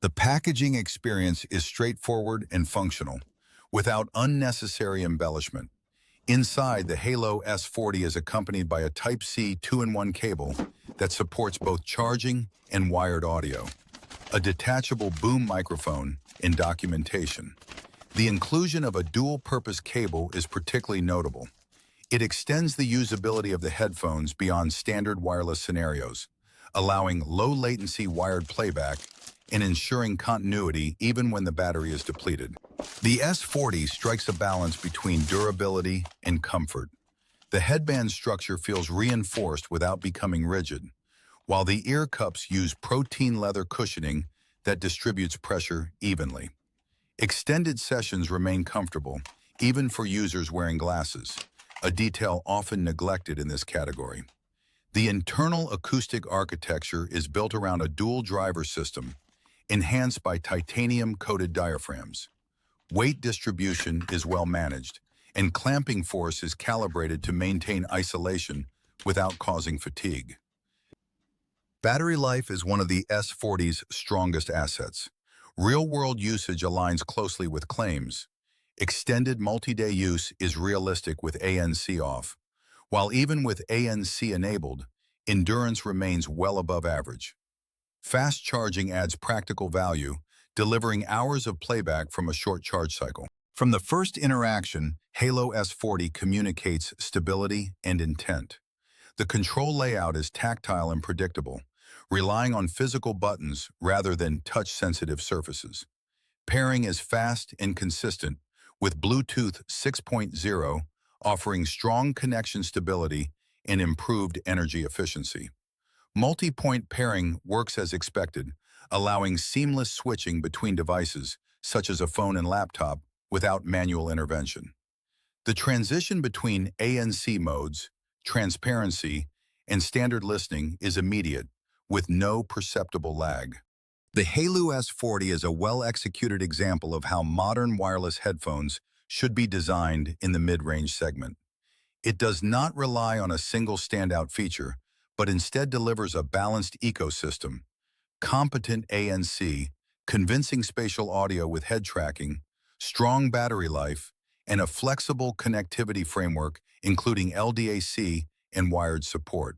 The packaging experience is straightforward and functional, without unnecessary embellishment. Inside, the HAYLOU S40 is accompanied by a Type-C 2-in-1 cable that supports both charging and wired audio, a detachable boom microphone, and documentation. The inclusion of a dual-purpose cable is particularly notable. It extends the usability of the headphones beyond standard wireless scenarios, allowing low-latency wired playback and ensuring continuity even when the battery is depleted. The S40 strikes a balance between durability and comfort. The headband structure feels reinforced without becoming rigid, while the ear cups use protein leather cushioning that distributes pressure evenly. Extended sessions remain comfortable, even for users wearing glasses, a detail often neglected in this category. The internal acoustic architecture is built around a dual driver system, enhanced by titanium-coated diaphragms. Weight distribution is well managed, and clamping force is calibrated to maintain isolation without causing fatigue. Battery life is one of the S40's strongest assets. Real-world usage aligns closely with claims. Extended multi-day use is realistic with ANC off, while even with ANC enabled, endurance remains well above average. Fast charging adds practical value, delivering hours of playback from a short charge cycle. From the first interaction, HAYLOU S40 communicates stability and intent. The control layout is tactile and predictable, relying on physical buttons rather than touch-sensitive surfaces. Pairing is fast and consistent, with Bluetooth 6.0 offering strong connection stability and improved energy efficiency. Multi-point pairing works as expected, allowing seamless switching between devices, such as a phone and laptop, without manual intervention. The transition between ANC modes, transparency, and standard listening is immediate, with no perceptible lag. The HAYLOU S40 is a well-executed example of how modern wireless headphones should be designed in the mid-range segment. It does not rely on a single standout feature, but instead delivers a balanced ecosystem: competent ANC, convincing spatial audio with head tracking, strong battery life, and a flexible connectivity framework including LDAC and wired support.